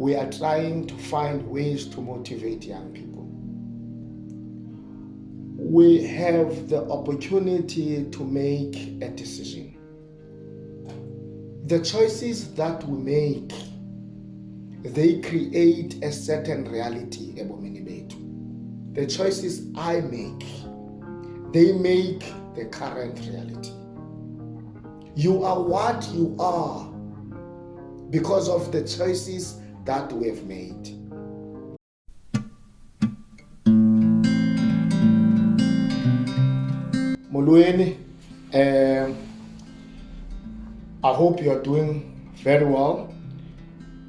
we are trying to find ways to motivate young people. We have the opportunity to make a decision. The choices that we make, they create a certain reality, ebomini bethu. The choices I make, they make the current reality. You are what you are because of the choices that we have made. Molweni, I hope you are doing very well.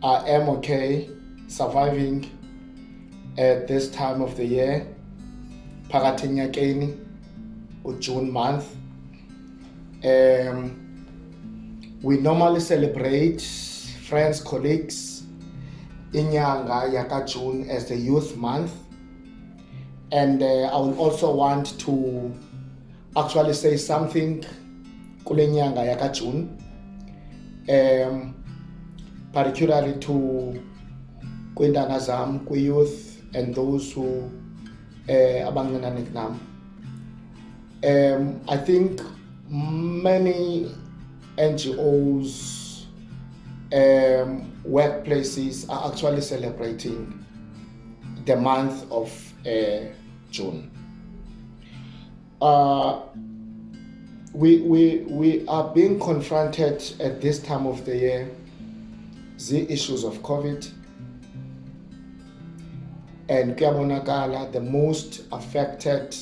I am okay, surviving at this time of the year. Phakathi enyakeni, June month. We normally celebrate friends, colleagues, inyanga yaka June as the youth month. And I would also want to actually say something kule nyanga yaka June, particularly to kwintanga zam, kwi-youth and those who abancinane kunam. I think many NGOs, workplaces are actually celebrating the month of June. We are being confronted at this time of the year the issues of COVID, and kuyabonakala the most affected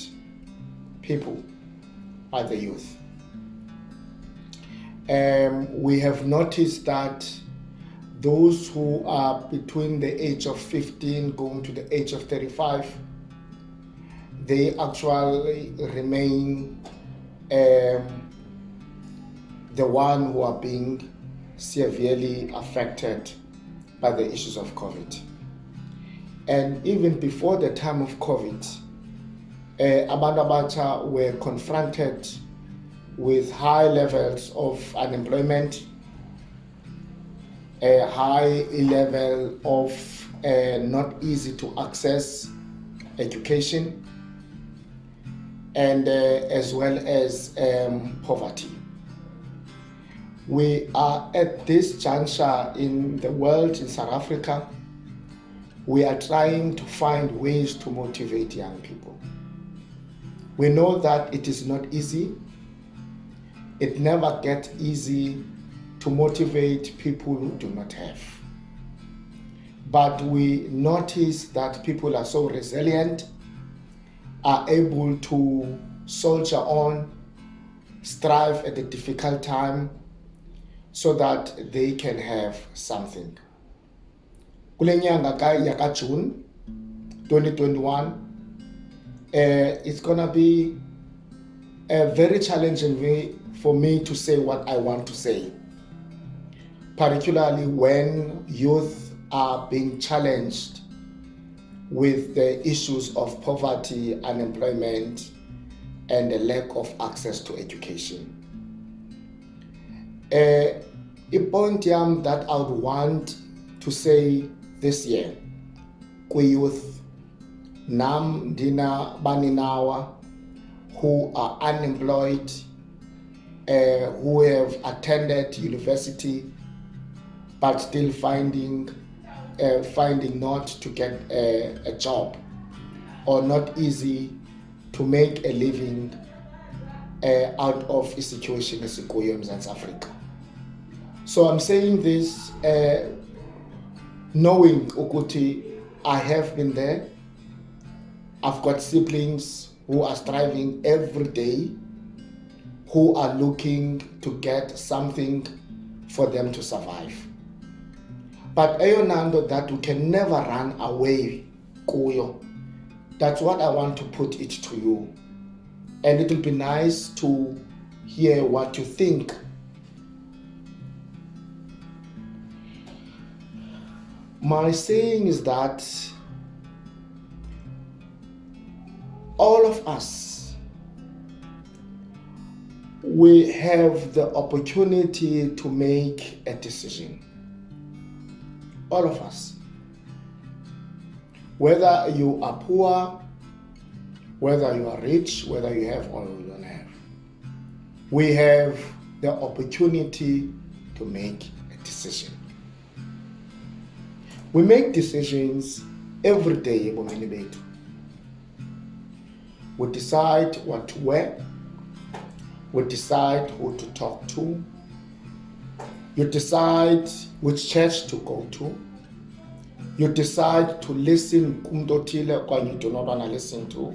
people are the youth. We have noticed that those who are between the age of 15 going to the age of 35, they actually remain the one who are being severely affected by the issues of COVID. And even before the time of COVID, abantu abatsha were confronted with high levels of unemployment, a high level of not easy to access education, and as well as poverty. We are at this juncture in the world, in South Africa. We are trying to find ways to motivate young people. We know that it is not easy. It never gets easy to motivate people who do not have. But we notice that people are so resilient, are able to soldier on, strive at a difficult time so that they can have something. Kule nyanga yaka June 2021, it's gonna be a very challenging way for me to say what I want to say, particularly when youth are being challenged with the issues of poverty, unemployment, and the lack of access to education. A point that I would want to say this year, kwi-youth, nam dina baninawa who are unemployed, who have attended university but still finding not to get a job, or not easy to make a living out of a situation esikuyo eMzantsi Afrika. So I'm saying this knowing ukuthi I have been there. I've got siblings who are striving every day, who are looking to get something for them to survive. But eyonando that we can never run away kuyo. That's what I want to put it to you. And it will be nice to hear what you think. My saying is that all of us, we have the opportunity to make a decision. All of us. Whether you are poor, whether you are rich, whether you have or you don't have, we have the opportunity to make a decision. We make decisions every day ebomini bethu. We decide what to wear. We decide who to talk to. You decide which church to go to. You decide to listen kumuntu othile or you do not want to listen to.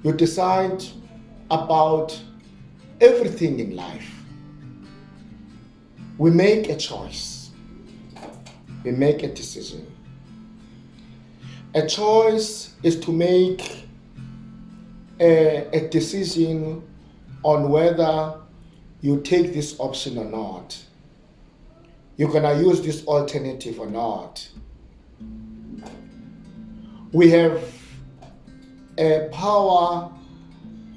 You decide about everything in life. We make a choice. We make a decision. A choice is to make a decision on whether you take this option or not. You're going to use this alternative or not. We have a power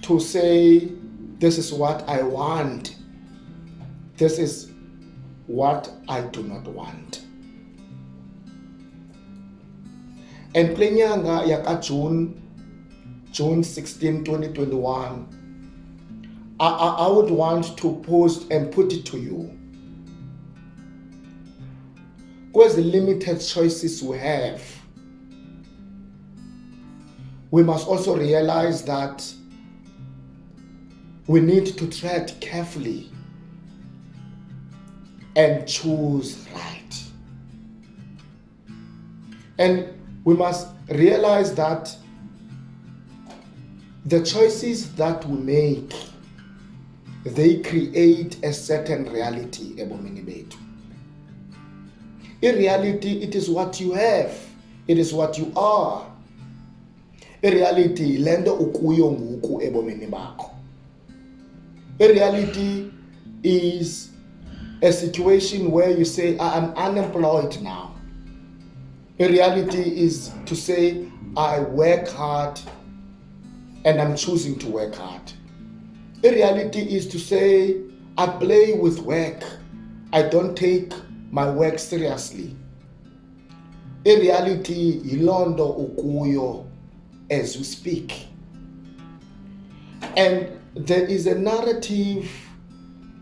to say, this is what I want. This is what I do not want. And plenyanga yaka June 16, 2021, I would want to post and put it to you. With the limited choices we have, we must also realize that we need to tread carefully and choose right. And we must realize that the choices that we make, they create a certain reality ebomini bethu. In reality, it is what you have. It is what you are. In reality, lendo ukuyo nguku ebomini bakho. In reality is a situation where you say, I am unemployed now. In reality is to say, I work hard and I'm choosing to work hard. In reality is to say, I play with work. I don't take my work seriously. In reality, yilondo ukuyo as we speak. And there is a narrative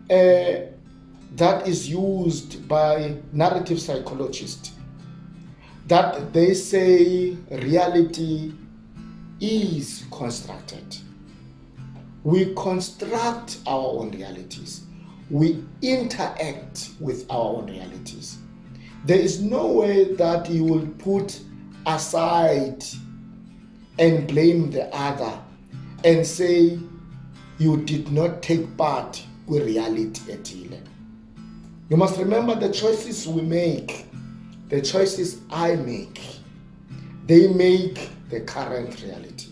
that is used by narrative psychologists that they say reality is constructed. We construct our own realities. We interact with our own realities. There is no way that you will put aside and blame the other and say you did not take part with reality etile. You must remember the choices we make, the choices I make, they make the current reality.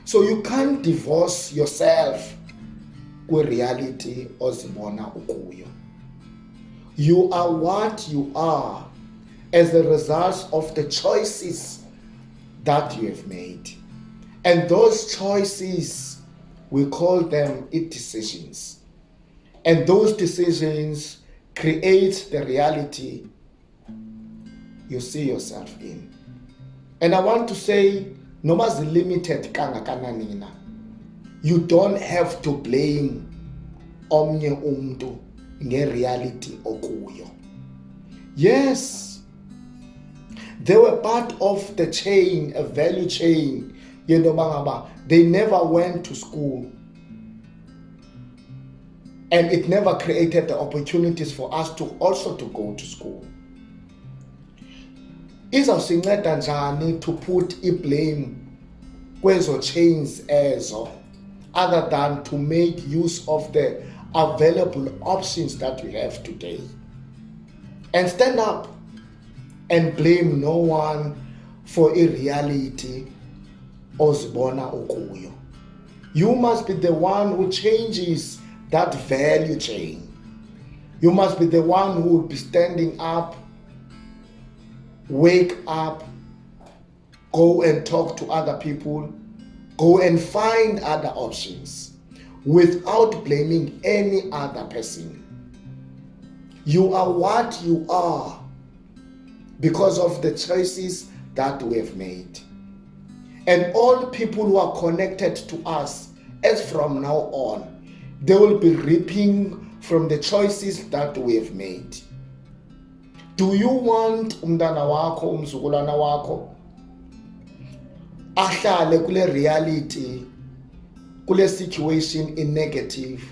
So you can't divorce yourself with reality ozibona ukuyo. You are what you are as a result of the choices that you have made. And those choices, we call them decisions. And those decisions create the reality you see yourself in. And I want to say, noma zilimited kangakananina, you don't have to blame omnye umuntu nge-reality okuyo. Yes, they were part of the chain, a value chain. You know, they never went to school. And it never created the opportunities for us to also to go to school. Izawusinceda njani to put blame kwezo chains ezo, other than to make use of the available options that we have today. And stand up and blame no one for a reality ozibona ukuyo. You must be the one who changes that value chain. You must be the one who will be standing up, wake up, go and talk to other people, go and find other options without blaming any other person. You are what you are because of the choices that we have made. And all people who are connected to us, as from now on, they will be reaping from the choices that we have made. Do you want umntana wakho, umzukulwana wakho, ahlale kule reality, kule situation in negative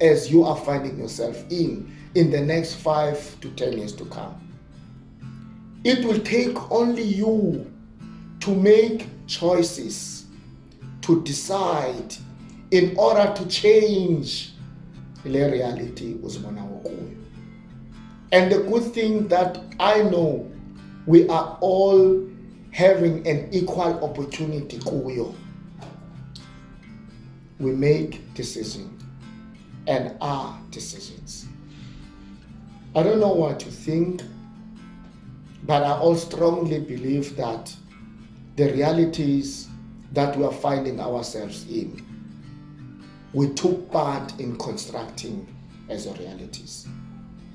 as you are finding yourself in the next 5 to 10 years to come? It will take only you to make choices, to decide, in order to change the reality. And the good thing that I know, we are all having an equal opportunity kuyo. We make decisions, and our decisions. I don't know what you think, but I also strongly believe that the realities that we are finding ourselves in, we took part in constructing as realities.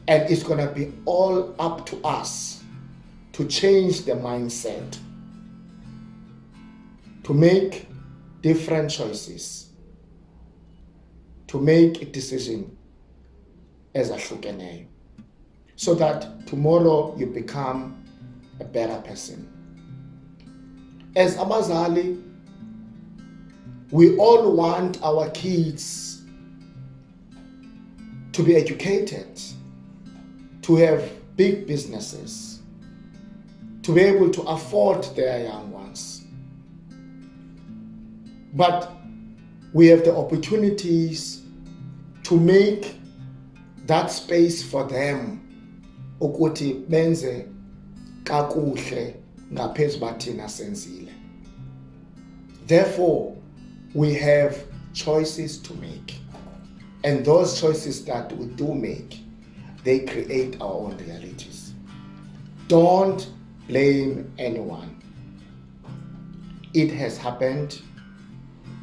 And it's going to be all up to us to change the mindset, to make different choices, to make a decision as a hlukeneyo, so that tomorrow you become a better person. As abazali, we all want our kids to be educated, to have big businesses, to be able to afford their young ones. But we have the opportunities to make that space for them ukuthi benze kakuhle ngaphezu bathina senzile. Therefore, we have choices to make. And those choices that we do make, they create our own realities. Don't blame anyone. It has happened.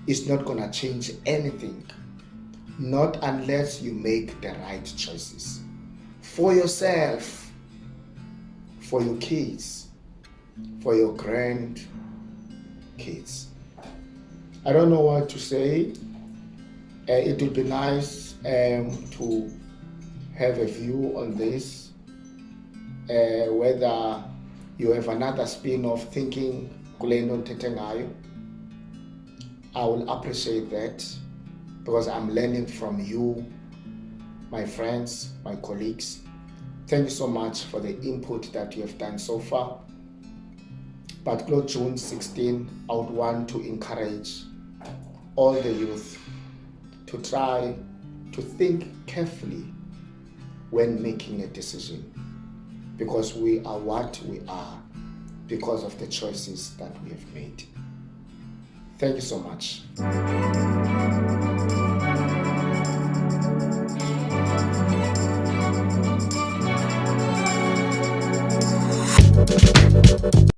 It's not going to change anything. Not unless you make the right choices. For yourself, for your kids, for your grandkids. I don't know what to say. It would be nice to have a view on this, whether you have another spin-off thinking kule nto ndithethe ngayo. I will appreciate that, because I'm learning from you, my friends, my colleagues. Thank you so much for the input that you have done so far. But June 16, I would want to encourage all the youth to try to think carefully when making a decision, because we are what we are because of the choices that we have made. Thank you so much.